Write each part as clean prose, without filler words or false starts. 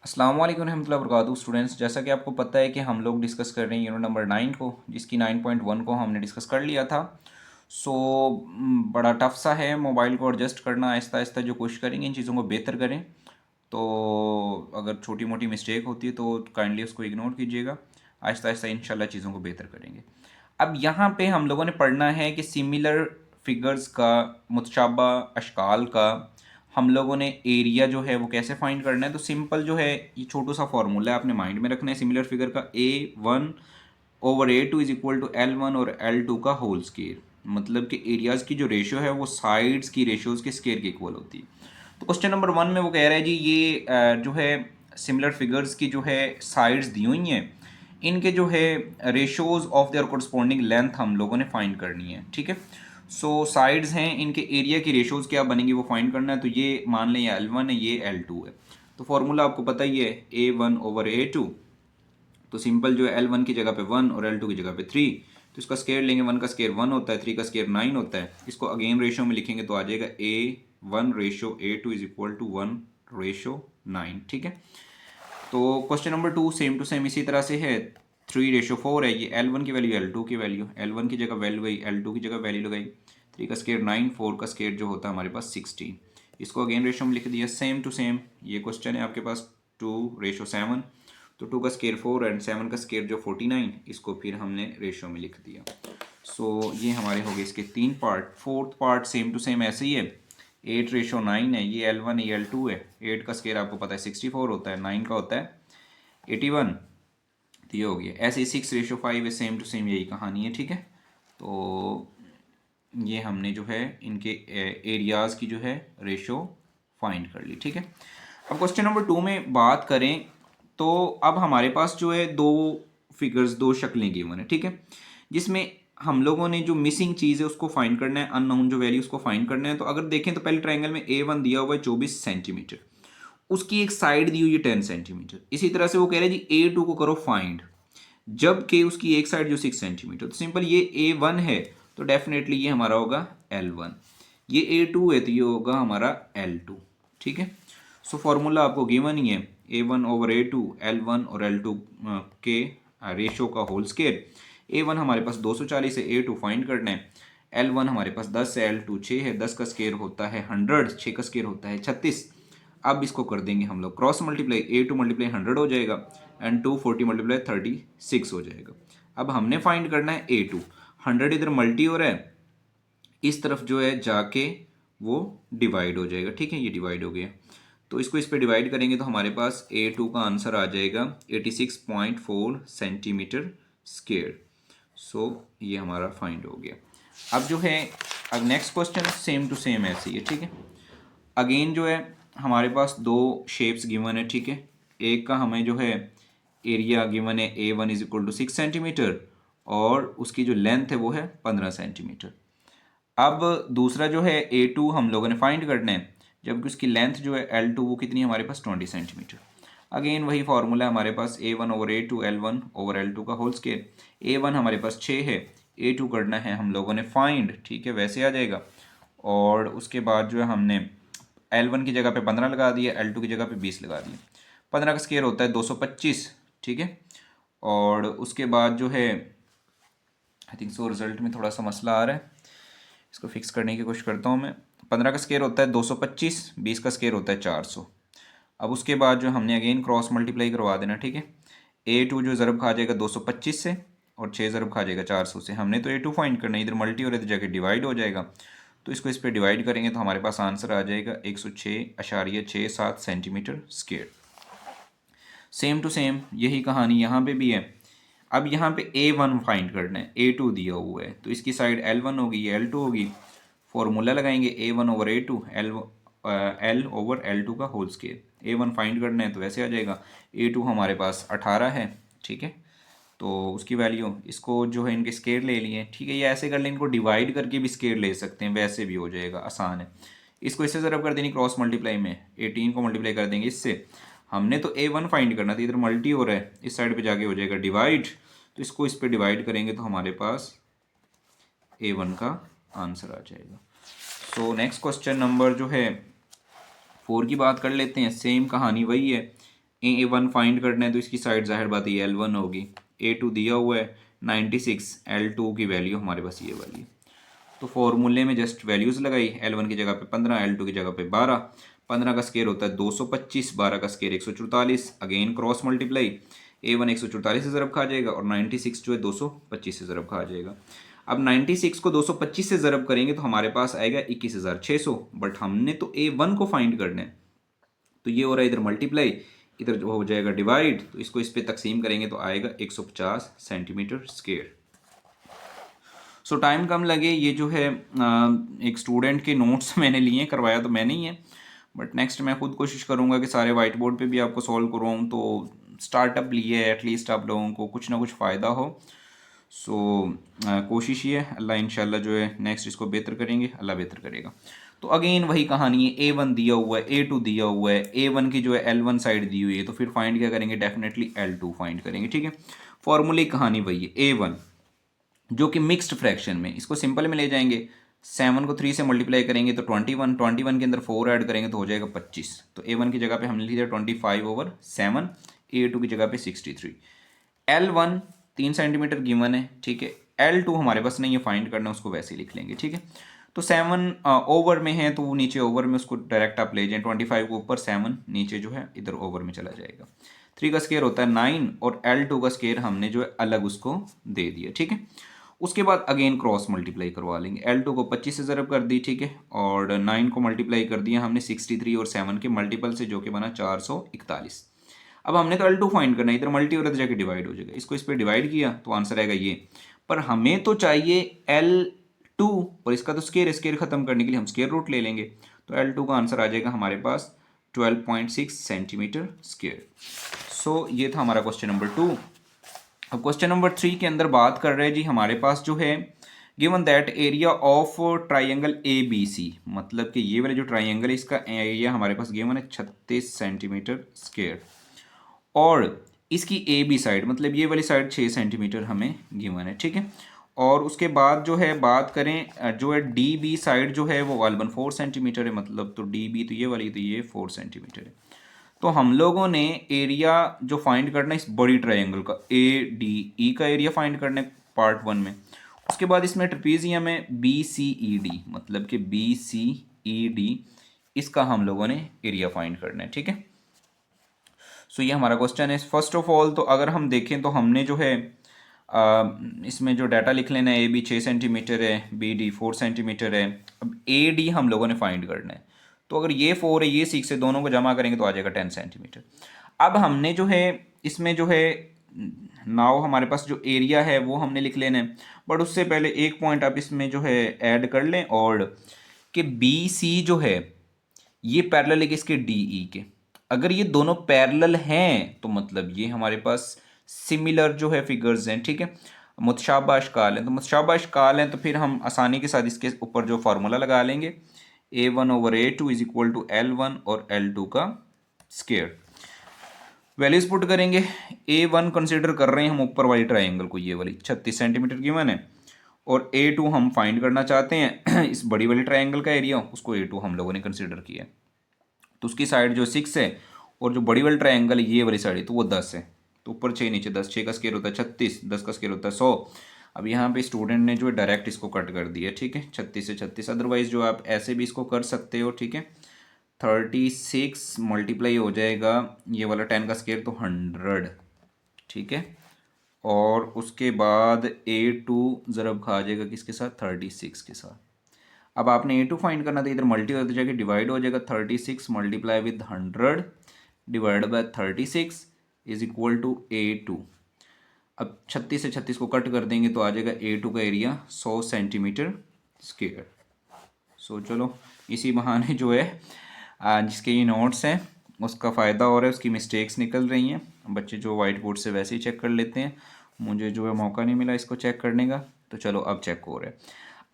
अस्सलाम वालेकुम रहमतुल्लाहि व बरकातुहू स्टूडेंट्स। जैसा कि आपको पता है कि हम लोग डिस्कस कर रहे हैं यूनिट नंबर 9 को, जिसकी 9.1 को हमने डिस्कस कर लिया था। सो बड़ा टफ सा है मोबाइल को एडजस्ट करना। आहिस्ता आहिस्ता जो कोशिश करेंगे इन चीज़ों को बेहतर करें। तो अगर छोटी मोटी मिस्टेक होती है तो काइंडली उसको इग्नोर कीजिएगा। आहिस्ता आहिस्ता इंशाल्लाह चीज़ों को बेहतर करेंगे। अब यहाँ पे हम लोगों ने पढ़ना है कि सिमिलर फिगर्स का, मुतशाबा अशकाल का हम लोगों ने एरिया जो है वो कैसे फाइंड करना है। तो सिंपल जो है ये छोटू सा फॉर्मूला है, आपने माइंड में रखना है। सिमिलर फिगर का A1/A2 is equal to L1 और L2 का होल स्केयर। मतलब कि एरियाज़ की जो रेशियो है वो साइड्स की रेशियोज़ के स्केयर के इक्वल होती है। तो क्वेश्चन नंबर 1 में वो कह रहा है जी ये जो है सिमिलर फिगर्स की जो है साइड्स दी हुई हैं, इनके जो है ratios of their corresponding length हम लोगों ने फाइंड करनी है। ठीक है, सो साइड्स हैं, इनके एरिया की रेशोज़ क्या बनेंगी वो फाइंड करना है। तो ये मान लें ये L1 है, ये L2 है। तो फॉर्मूला आपको पता ही है A1/A2। तो सिंपल जो है L1 की जगह पे 1 और L2 की जगह पे 3। तो इसका स्केयर लेंगे, 1 का स्केयर 1 होता है, 3 का स्केयर 9 होता है। इसको अगेन रेशो में लिखेंगे तो आ जाएगा A1/A2 इज इक्वल टू 1/9। ठीक है, तो question number 2 same to same इसी तरह से है। 3/4 है, ये L1 की वैल्यू L2 की वैल्यू, L1 की जगह वैल्यू गई, L2 की जगह वैल्यू लगाई। 3 का स्केयर 9, 4 का स्केयर जो होता है हमारे पास 16। इसको अगेन रेशो में लिख दिया सेम टू सेम। ये क्वेश्चन है आपके पास 2/7। तो 2 का स्केयर 4 एंड 7 का स्केयर जो 49, इसको फिर हमने रेशो में लिख दिया। सो ये हमारे हो गए इसके 3 part. Fourth part same to same ऐसे ही है। 8/9 है, ये L1 है, ये L2 है। 8 का स्केयर आपको पता है 64 होता है, 9 का होता है 81। तो ये हो गया। ऐसे ही 6/5 है, सेम टू सेम यही कहानी है। ठीक है, तो ये हमने जो है इनके एरियाज़ की जो है रेशो फाइंड कर ली। ठीक है, अब क्वेश्चन नंबर 2 में बात करें तो अब हमारे पास जो है दो फिगर्स, दो शक्लें गिवन है। ठीक है, जिसमें हम लोगों ने जो मिसिंग चीज़ है उसको फाइंड करना है, अननोन जो वैल्यू उसको फाइंड करना है। तो अगर देखें तो पहले ट्रायंगल में A1 दिया हुआ है 24 सेंटीमीटर, उसकी एक साइड दी हुई है 10 सेंटीमीटर। इसी तरह से वो कह रहे हैं जी A2 को करो फाइंड, जबकि उसकी एक साइड जो 6 सेंटीमीटर। तो सिंपल ये A1 है तो डेफिनेटली ये हमारा होगा L1, ये A2 है तो ये होगा हमारा L2। ठीक है, सो फॉर्मूला आपको गिवन ही है A1/A2, L1 और L2 के रेशो का होल स्केयर। A1 हमारे पास 240 है, A2 फाइंड करना है। L1 हमारे पास 10 है, L2 6 है। 10 का स्केयर होता है 100, 6 का स्केयर होता है 36। अब इसको कर देंगे हम लोग क्रॉस मल्टीप्लाई, A2 मल्टीप्लाई 100 हो जाएगा एंड 240 मल्टीप्लाई 36 हो जाएगा। अब हमने फाइंड करना है A2। 100 इधर मल्टी हो रहा है, इस तरफ जो है जाके वो डिवाइड हो जाएगा। ठीक है, ये डिवाइड हो गया। तो इसको इस पे डिवाइड करेंगे तो हमारे पास A2 का आंसर आ जाएगा 86.4 सेंटीमीटर स्क्वायर। सो ये हमारा फाइंड हो गया। अब जो है अब next question same to same ऐसे ही है। ठीक है, अगेन जो है हमारे पास दो शेप्स गिवन है। ठीक है, एक का हमें जो है एरिया गिवन है A1 is equal to 6 centimetre और उसकी जो लेंथ है वो है 15 सेंटीमीटर। अब दूसरा जो है A2 हम लोगों ने फाइंड करना है, जबकि उसकी लेंथ जो है L2 वो कितनी है हमारे पास 20 सेंटीमीटर। अगेन वही फॉर्मूला हमारे पास A1/A2 L1/L2 का होल स्केयर। A1 हमारे पास 6 है, A2 करना है हम लोगों ने फाइंड। ठीक है, वैसे आ जाएगा। और उसके बाद जो है हमने L1 की जगह पे 15 लगा दिया, L2 की जगह पे 20 लगा दिया। 15 का स्केयर होता है 225। ठीक है, और उसके बाद जो है आई थिंक सो रिजल्ट में थोड़ा सा मसला आ रहा है, इसको फिक्स करने की कोशिश करता हूँ मैं। 15 का स्केयर होता है 225, 20 का स्केयर होता है 400। अब उसके बाद जो हमने अगेन क्रॉस मल्टीप्लाई करवा देना। ठीक है, A2 जो ज़रब खा जाएगा 225 से और 6 ज़रब खा जाएगा 400 से। हमने तो A2 फाइंड करना है, इधर मल्टी हो रहा है तो जाके डिवाइड हो जाएगा। तो इसको इस पर डिवाइड करेंगे तो हमारे पास आंसर आ जाएगा 106.67 centimetre square. Same to same यही कहानी यहाँ पे भी है। अब यहाँ पे A1 फाइंड करना है, A2 दिया हुआ है तो इसकी साइड L1 होगी, ये L2 होगी। फॉर्मूला लगाएंगे A1/A2 L/L2 का होल स्केयर। A1 फाइंड करना है तो वैसे आ जाएगा। A2 हमारे पास 18 है। ठीक है, तो उसकी वैल्यू, इसको जो है इनके स्केयर ले लिए। ठीक है, ये ऐसे कर लें, इनको डिवाइड करके भी स्केयर ले सकते हैं, वैसे भी हो जाएगा, आसान है। इसको इससे ज़रब कर देनी क्रॉस मल्टीप्लाई में, 18 को मल्टीप्लाई कर देंगे इससे। हमने तो A1 फाइंड करना था, इधर मल्टी हो रहा है, इस साइड पे जाके हो जाएगा डिवाइड। तो इसको इस पे डिवाइड करेंगे तो हमारे पास A1 का आंसर आ जाएगा। सो नेक्स्ट क्वेश्चन नंबर जो है 4 की बात कर लेते हैं। सेम कहानी वही है, A1 फाइंड करना है तो इसकी साइड जाहिर बात है L1 होगी। A2 दिया हुआ है 96, L2 की वैल्यू हमारे पास ये वाली है। तो फॉर्मूले में जस्ट वैल्यूज़ लगाई, L1 की जगह पे 15, L2 की जगह पे 12। 15 का स्केयर होता है 225, 12 का square 144, again cross multiply, A1 144 से ज़रब खा जाएगा और 96 जो है 225 से ज़रब खा जाएगा। अब 96 को 225 से ज़रब करेंगे तो हमारे पास आएगा 21,600, बट हमने तो A1 को फाइंड करना है, तो ये हो रहा है इधर मल्टीप्लाई, इधर जो हो जाएगा डिवाइड, तो इसको इस पे तकसीम करेंगे तो आएगा 150 सेंटीमीटर स्क्वायर। सो टाइम कम लगे, ये जो है एक स्टूडेंट के नोट्स मैंने लिए, करवाया तो मैंने ही है, बट नेक्स्ट मैं खुद कोशिश करूँगा कि सारे वाइट बोर्ड पे भी आपको सॉल्व करवाऊँ, तो स्टार्टअप लिए एटलीस्ट आप लोगों को कुछ ना कुछ फ़ायदा हो। सो कोशिश ये है, अल्लाह इंशाल्लाह जो है नेक्स्ट इसको बेहतर करेंगे, अल्लाह बेहतर करेगा। तो अगेन वही कहानी है, A1 दिया हुआ है, A2 दिया हुआ है, A1 की जो है L1 साइड दी हुई है, तो फिर फाइंड क्या करेंगे, डेफिनेटली L2 फाइंड करेंगे, ठीक है। फॉर्मूले की कहानी वही है, A1 जो कि मिक्स्ड फ्रैक्शन में, इसको सिंपल में ले जाएंगे, 7 को 3 से मल्टीप्लाई करेंगे तो 21, 21 के अंदर 4 ऐड करेंगे तो हो जाएगा 25। तो A1 की जगह पे हमने लिया 25/7, A2 की जगह पे 63। L1 3 सेंटीमीटर गिवन है, ठीक है। L2 हमारे पास नहीं है, फाइंड करना, उसको वैसे ही लिख लेंगे, ठीक है। तो 7 ओवर में है तो वो नीचे ओवर में उसको डायरेक्ट आप ले जाएं, 25 को ऊपर, 7 नीचे जो है इधर ओवर में चला जाएगा। 3 का स्केयर होता है 9 और L2 का स्केयर हमने जो है अलग उसको दे दिया, ठीक है। उसके बाद अगेन क्रॉस मल्टीप्लाई करवा लेंगे, L2 को 25 से ज़रब कर दी, ठीक है, और 9 को मल्टीप्लाई कर दिया हमने 63 और 7 के मल्टीपल से, जो कि बना 441। अब हमने तो L2 फाइंड करना है, इधर मल्टी और इधर जाके डिवाइड हो जाएगा, इसको इस पर डिवाइड किया तो आंसर आएगा ये, पर हमें तो चाहिए L2 और इसका तो स्केयर, स्केयर खत्म करने के लिए हम स्केयर रूट ले लेंगे, तो L2 का आंसर आ जाएगा हमारे पास 12.6 सेंटीमीटर स्क्वायर। सो ये था हमारा क्वेश्चन नंबर 2। अब क्वेश्चन नंबर 3 के अंदर बात कर रहे हैं जी, हमारे पास जो है given that area of triangle ABC, मतलब कि ये वाले जो ट्राइंगल है इसका एरिया हमारे पास गिवन है 36 सेंटीमीटर स्क्वायर, और इसकी AB साइड, मतलब ये वाली साइड 6 सेंटीमीटर हमें गिवन है, ठीक है। और उसके बाद जो है बात करें जो है DB साइड जो है वो गालिबन 4 सेंटीमीटर है, मतलब तो DB तो ये वाली, तो ये 4 सेंटीमीटर है। तो हम लोगों ने एरिया जो फाइंड करना है इस बड़ी ट्रायंगल का, ADE का एरिया फाइंड करना है पार्ट 1 में। उसके बाद इसमें ट्रेपेजियम है BCED, मतलब कि BCED, इसका हम लोगों ने एरिया फाइंड करना है, ठीक है। सो ये हमारा क्वेश्चन है। फर्स्ट ऑफ ऑल तो अगर हम देखें तो हमने जो है इसमें जो डाटा लिख लेना है, AB 6 सेंटीमीटर है, BD 4 सेंटीमीटर है। अब AD हम लोगों ने फाइंड करना है, तो अगर ये 4 है, ये 6 है, दोनों को जमा करेंगे तो आ जाएगा 10 सेंटीमीटर। अब हमने जो है इसमें जो है नाउ हमारे पास जो एरिया है वो हमने लिख लेना है, बट उससे पहले एक पॉइंट आप इसमें जो है ऐड कर लें, और कि BC जो है ये पैरेलल है किसके, DE के। अगर ये दोनों पैरेलल हैं तो मतलब ये हमारे पास सिमिलर जो है फिगर्स हैं, ठीक है, मुतशाबा अशकाल हैं। तो मुतशाबा अशकाल हैं तो फिर हम आसानी के साथ इसके ऊपर जो फार्मूला लगा लेंगे, A1/A2 is equal to L1 और L2 का स्क्वायर। वैल्यूज पुट करेंगे, A1 कंसिडर कर रहे हैं हम ऊपर वाली ट्राइंगल को, ये वाली 36 सेंटीमीटर गिवन है, और A2 हम फाइंड करना चाहते हैं इस बड़ी वाली ट्राइंगल का एरिया, उसको A2 हम लोगों ने कंसिडर किया है। तो उसकी साइड जो 6 है, और जो बड़ी वाली ट्राइंगल है ये वाली साइड है तो वो 10 है, तो ऊपर 6 नीचे 10, 6 का स्केयर होता है 36, 10 का स्केयर होता है 100। अब यहाँ पे स्टूडेंट ने जो है डायरेक्ट इसको कट कर दिया, ठीक है, 36 से 36, अदरवाइज जो आप ऐसे भी इसको कर सकते हो, ठीक है। 36 मल्टीप्लाई हो जाएगा ये वाला 10 का स्केयर तो 100, ठीक है, और उसके बाद A2 ज़रब खा जाएगा किसके साथ, 36 के साथ। अब आपने A2 फाइंड करना था, इधर मल्टी होते जाके डिवाइड हो जाएगा, 36 multiply with 100 divide by 36 is equal to A2। अब 36 से 36 को कट कर देंगे तो आ जाएगा A2 का एरिया 100 सेंटीमीटर स्क्वायर। सो चलो इसी बहाने जो है जिसके ये नोट्स हैं उसका फ़ायदा हो रहा है, उसकी मिस्टेक्स निकल रही हैं, बच्चे जो वाइट बोर्ड से वैसे ही चेक कर लेते हैं, मुझे जो है मौका नहीं मिला इसको चेक करने का, तो चलो अब चेक हो रहा है।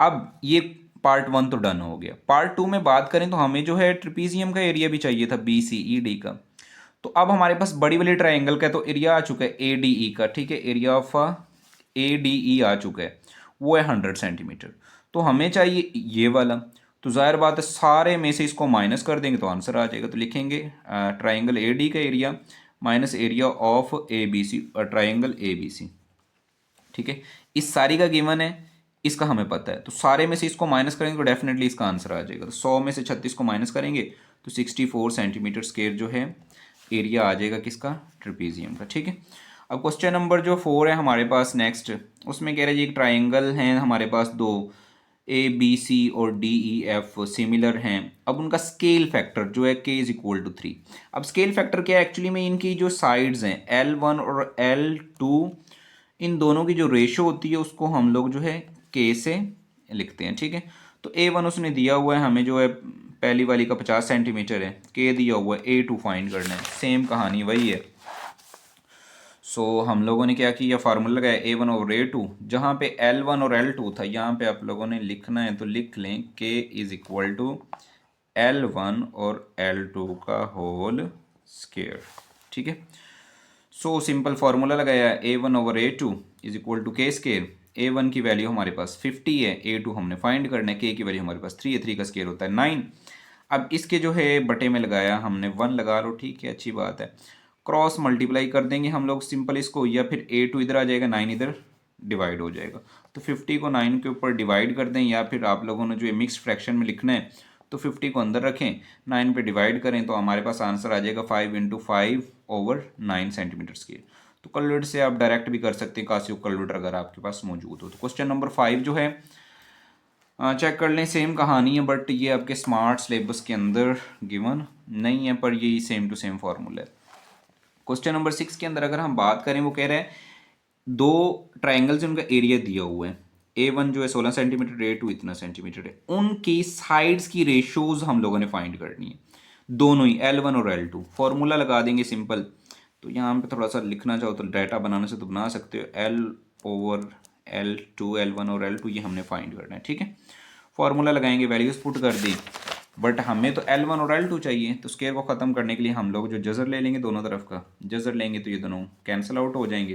अब ये पार्ट 1 तो डन हो गया। पार्ट 2 में बात करें तो हमें जो है ट्रेपेजियम का एरिया भी चाहिए था, BCED का। तो अब हमारे पास बड़ी वाली ट्राइंगल का तो एरिया आ चुका है ADE का, ठीक है, एरिया ऑफ ADE आ चुका है, वो है 100 सेंटीमीटर। तो हमें चाहिए ये वाला, तो ज़ाहिर बात है सारे में से इसको माइनस कर देंगे तो आंसर आ जाएगा। तो लिखेंगे ट्राइंगल AD का area minus area of A B C, triangle A B C. ठीक है, इस सारी का गिवन है, इसका हमें पता है, तो सारे में से इसको माइनस करेंगे तो डेफिनेटली इसका आंसर आ जाएगा। तो 100 में से 36 को माइनस करेंगे तो 64 सेंटीमीटर स्क्वायर जो है एरिया आ जाएगा किसका, ट्रेपीजियम का। ठीक है, अब क्वेश्चन नंबर जो 4 है हमारे पास नेक्स्ट, उसमें कह रहे हैं जी एक ट्राइंगल है हमारे पास दो, ए बी सी और डी ई एफ सिमिलर हैं। अब उनका स्केल फैक्टर जो है के इज इक्वल टू 3। अब स्केल फैक्टर क्या है, एक्चुअली में इनकी जो साइड्स हैं L1 और L2, इन दोनों की जो रेशो होती है उसको हम लोग जो है के से लिखते हैं। ठीक है, तो A1 उसने दिया हुआ है हमें जो है पहली वाली का 50 सेंटीमीटर है, के दिया हुआ है A2 फाइंड करना है, सेम कहानी वही है। सो हम लोगों ने क्या किया, फार्मूला लगाया A1 ओवर A2, जहाँ पे L1 और L2 था यहाँ पे आप लोगों ने लिखना है तो लिख लें K is equal to L1 और L2 का होल स्क्वायर। ठीक है, सो सिंपल फार्मूला लगाया A1 over A2 is equal to K square. A1 की वैल्यू हमारे पास 50 है, A2 हमने फाइंड करना है, K की वैल्यू हमारे पास 3 है, 3 का स्क्वायर होता है 9। अब इसके जो है बटे में लगाया हमने 1 लगा लो, ठीक है, अच्छी बात है। क्रॉस मल्टीप्लाई कर देंगे हम लोग सिंपल इसको, या फिर A2 इधर आ जाएगा, 9 इधर डिवाइड हो जाएगा। तो 50 को 9 के ऊपर डिवाइड कर दें, या फिर आप लोगों ने जो मिक्स फ्रैक्शन में लिखना है तो 50 को अंदर रखें, 9 पे डिवाइड करें तो हमारे पास आंसर आ जाएगा 5 इंटू 5 ओवर 9 सेंटीमीटर स्क्वायर। तो कैलकुलेटर से आप डायरेक्ट भी कर सकते हैं, कासियो कैलकुलेटर अगर आपके पास मौजूद हो। तो क्वेश्चन नंबर 5 जो है चेक कर लें, सेम कहानी है, बट ये आपके स्मार्ट सिलेबस के अंदर गिवन नहीं है, पर यही सेम टू सेम फार्मूला है। क्वेश्चन नंबर 6 के अंदर अगर हम बात करें, वो कह रहे हैं दो ट्राइंगल्स उनका एरिया दिया हुआ है, A1 जो है 16 सेंटीमीटर, A2 इतना सेंटीमीटर है, उनकी साइड्स की रेशोज हम लोगों ने फाइंड करनी है, दोनों ही L1 और L2। फॉर्मूला लगा देंगे सिंपल, तो यहाँ पे थोड़ा सा लिखना चाहो तो डाटा बनाने से तो बना सकते हो, L ओवर L2, L1 और L2 ये हमने फाइंड करना है। ठीक है, फॉर्मूला लगाएंगे, वैल्यूज पुट कर दी, बट हमें तो L1 और L2 चाहिए, तो स्क्वायर को ख़त्म करने के लिए हम लोग जो जजर ले लेंगे, दोनों तरफ का जजर लेंगे तो ये दोनों कैंसिल आउट हो जाएंगे,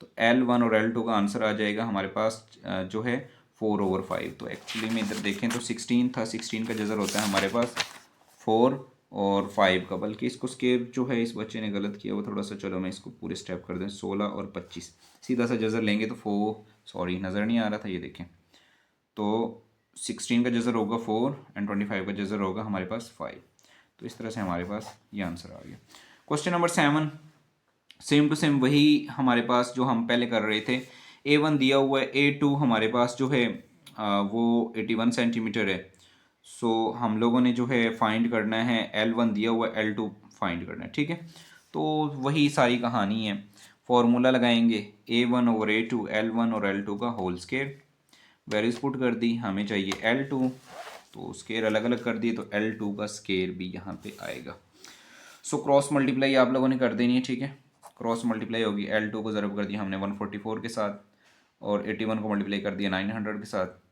तो L1 और L2 का आंसर आ जाएगा हमारे पास जो है 4 ओवर 5। तो एक्चुअली में इधर देखें तो 16 था, 16 का जजर होता है हमारे पास 4 और 5 का, बल्कि इसको स्केप जो है इस बच्चे ने गलत किया वो थोड़ा सा, चलो मैं इसको पूरे स्टेप कर दूँ, 16 और 25 सीधा सा जजर लेंगे तो 4, सॉरी नज़र नहीं आ रहा था, ये देखें, तो 16 का जजर होगा 4 एंड 25 का जजर होगा हमारे पास 5। तो इस तरह से हमारे पास ये आंसर आ गया। Question number 7 same to same वही हमारे पास जो हम पहले कर रहे थे, A1 दिया हुआ है, A2 हमारे पास जो है वो 81 सेंटीमीटर है। सो हम लोगों ने जो है फाइंड करना है, L1 दिया हुआ है, L2 फाइंड करना है। ठीक है, तो वही सारी कहानी है, फॉर्मूला लगाएंगे A1 ओवर A2, L1 और L2 का होल स्क्वायर, वैल्यूज पुट कर दी, हमें चाहिए L2, तो स्क्वायर अलग अलग कर दिए, तो L2 का स्क्वायर भी यहाँ पे आएगा। सो क्रॉस मल्टीप्लाई आप लोगों ने कर देनी है। ठीक है, क्रॉस मल्टीप्लाई होगी, L2 को ज़रब कर दिया हमने 144 के साथ, और 81 को मल्टीप्लाई कर दिया 900 के साथ।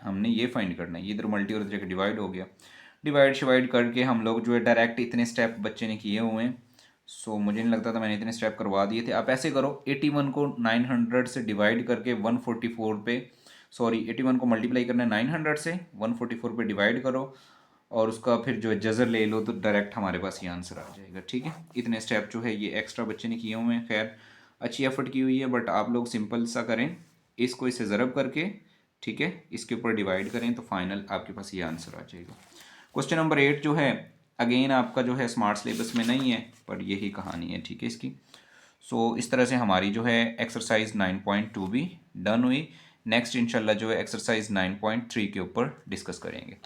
हमने ये फाइंड करना है, ये इधर मल्टी और इधर डिवाइड हो गया, डिवाइड शिवाइड करके हम लोग जो है डायरेक्ट इतने स्टेप बच्चे ने किए हुए हैं। सो मुझे नहीं लगता था मैंने इतने स्टेप करवा दिए थे। आप ऐसे करो, 81 को 900 से डिवाइड करके 144 पे, सॉरी 81 को मल्टीप्लाई करना है 900 से, 144 पे डिवाइड करो और उसका फिर जो है जजर ले लो, तो डायरेक्ट हमारे पास ये आंसर आ जाएगा। ठीक है, इतने स्टेप जो है ये एक्स्ट्रा बच्चे ने किए हुए हैं, खैर अच्छी एफर्ट की हुई है, बट आप लोग सिंपल सा करें, इसको इससे ज़रब करके, ठीक है, इसके ऊपर डिवाइड करें तो फाइनल आपके पास ये आंसर आ जाएगा। क्वेश्चन नंबर 8 जो है अगेन आपका जो है स्मार्ट सिलेबस में नहीं है, पर यही कहानी है। ठीक है इसकी, सो इस तरह से हमारी जो है एक्सरसाइज 9.2 भी डन हुई। नेक्स्ट इंशाल्लाह जो है एक्सरसाइज 9.3 के ऊपर डिस्कस करेंगे।